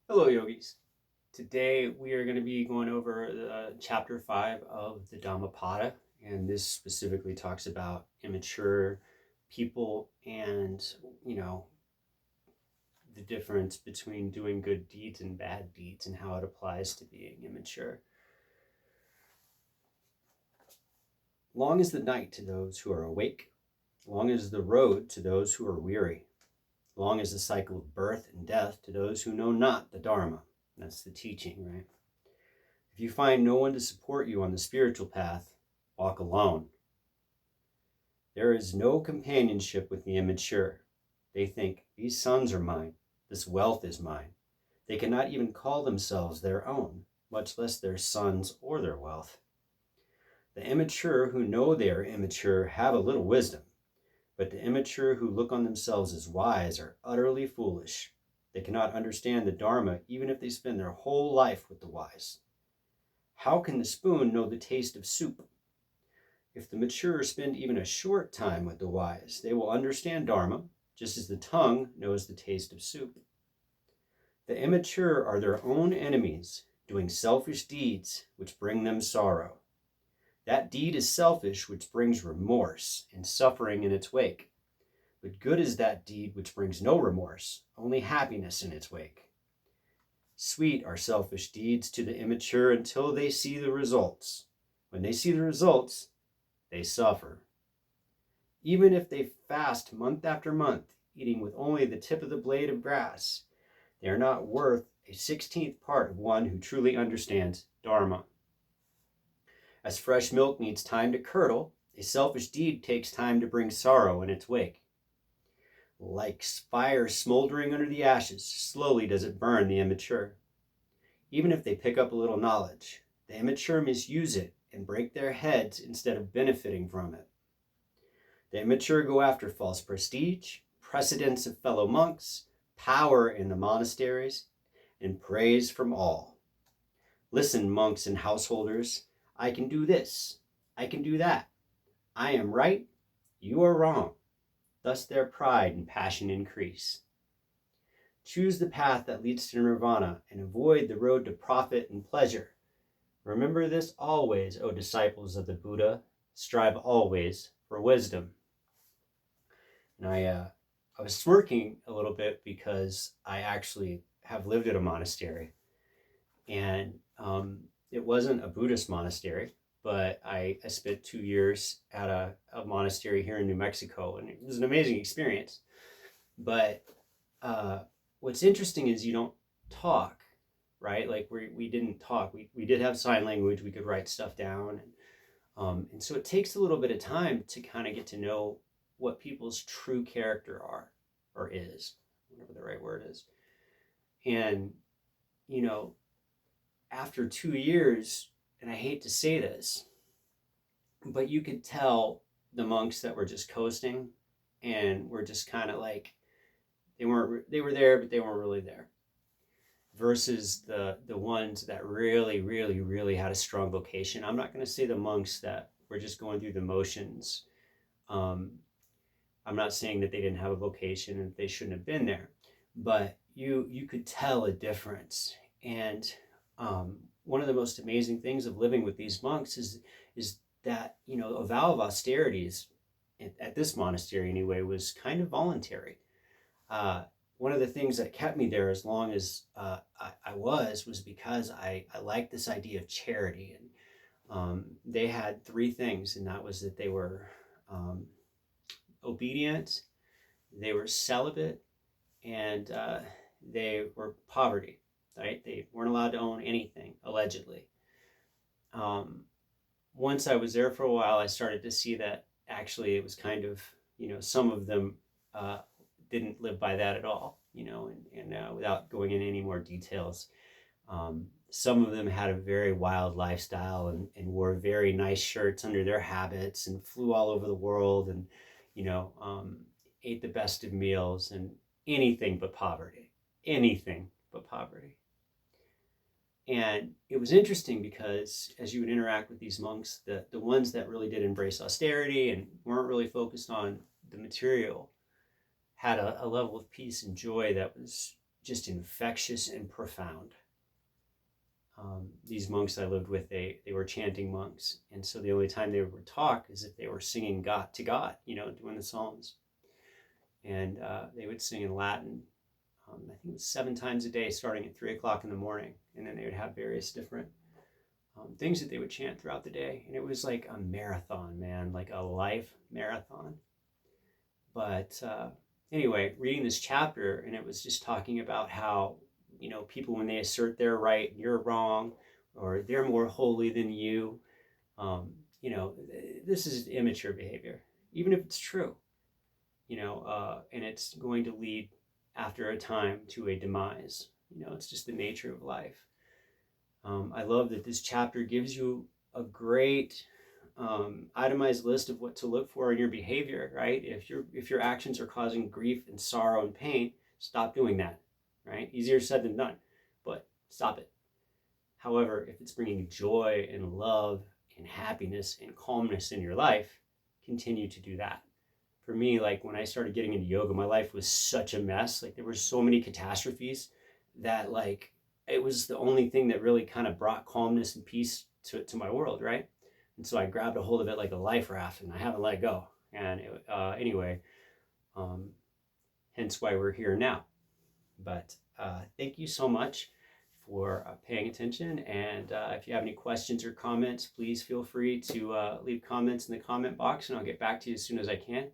Hello, yogis. Today we are going to be going over chapter 5 of the Dhammapada, and this specifically talks about immature people and, you know, the difference between doing good deeds and bad deeds and how it applies to being immature. Long is the night to those who are awake, long is the road to those who are weary, long is the cycle of birth and death to those who know not the Dharma. That's the teaching, right? If you find no one to support you on the spiritual path, walk alone. There is no companionship with the immature. They think, these sons are mine, this wealth is mine. They cannot even call themselves their own, much less their sons or their wealth. The immature who know they are immature have a little wisdom, but the immature who look on themselves as wise are utterly foolish. They cannot understand the Dharma even if they spend their whole life with the wise. How can the spoon know the taste of soup? If the mature spend even a short time with the wise, they will understand Dharma, just as the tongue knows the taste of soup. The immature are their own enemies, doing selfish deeds which bring them sorrow. That deed is selfish which brings remorse and suffering in its wake. But good is that deed which brings no remorse, only happiness in its wake. Sweet are selfish deeds to the immature until they see the results. When they see the results, they suffer. Even if they fast month after month, eating with only the tip of the blade of grass, they are not worth a 16th part of one who truly understands Dharma. As fresh milk needs time to curdle, a selfish deed takes time to bring sorrow in its wake. Like fire smoldering under the ashes, slowly does it burn the immature. Even if they pick up a little knowledge, the immature misuse it and break their heads instead of benefiting from it. The immature go after false prestige, precedence of fellow monks, power in the monasteries, and praise from all. Listen, monks and householders, I can do this, I can do that. I am right, you are wrong. Thus their pride and passion increase. Choose the path that leads to nirvana and avoid the road to profit and pleasure. Remember this always, O disciples of the Buddha. Strive always for wisdom. And I was smirking a little bit because I actually have lived at a monastery, and it wasn't a Buddhist monastery, but I spent 2 years at a monastery here in New Mexico, and it was an amazing experience. But what's interesting is you don't talk, right? Like we didn't talk. We did have sign language. We could write stuff down, and so it takes a little bit of time to kind of get to know what people's true character are or is, whatever the right word is. And, you know, after 2 years, and I hate to say this, but you could tell the monks that were just coasting and were just kind of like, they were there, but they weren't really there. Versus the ones that really had a strong vocation. I'm not going to say the monks that were just going through the motions. I'm not saying that they didn't have a vocation and they shouldn't have been there, but you could tell a difference. And one of the most amazing things of living with these monks is that, you know, a vow of austerities at this monastery anyway was kind of voluntary. One of the things that kept me there as long as I was because I liked this idea of charity. And they had three things, and that was that they were obedient, they were celibate, and they were poverty, right? They weren't allowed to own anything, allegedly. Once I was there for a while, I started to see that actually it was kind of, you know, some of them didn't live by that at all, you know, and without going into any more details. Some of them had a very wild lifestyle and wore very nice shirts under their habits and flew all over the world and, you know, ate the best of meals and anything but poverty, anything but poverty. And it was interesting because as you would interact with these monks, the ones that really did embrace austerity and weren't really focused on the material had a level of peace and joy that was just infectious and profound. These monks I lived with, they were chanting monks, and so the only time they would talk is if they were singing God to God, doing the Psalms. And they would sing in Latin. I think it was 7 times a day, starting at 3 o'clock in the morning, and then they would have various different things that they would chant throughout the day, and it was like a marathon, man, like a life marathon. But anyway, reading this chapter, and it was just talking about how people, when they assert they're right, you're wrong, or they're more holy than you, this is immature behavior, even if it's true, and it's going to lead after a time to a demise. It's just the nature of life. I love that this chapter gives you a great itemized list of what to look for in your behavior, right? If your actions are causing grief and sorrow and pain, stop doing that, right? Easier said than done, but stop it. However, if it's bringing joy and love and happiness and calmness in your life, continue to do that. For me, like when I started getting into yoga, my life was such a mess. Like there were so many catastrophes that like it was the only thing that really kind of brought calmness and peace to my world, right? And so I grabbed a hold of it like a life raft, and I haven't let it go. And anyway, hence why we're here now. But thank you so much for paying attention. And if you have any questions or comments, please feel free to leave comments in the comment box, and I'll get back to you as soon as I can.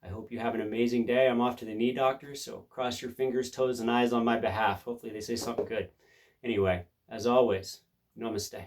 I hope you have an amazing day. I'm off to the knee doctor, so cross your fingers, toes, and eyes on my behalf. Hopefully they say something good. Anyway, as always, namaste.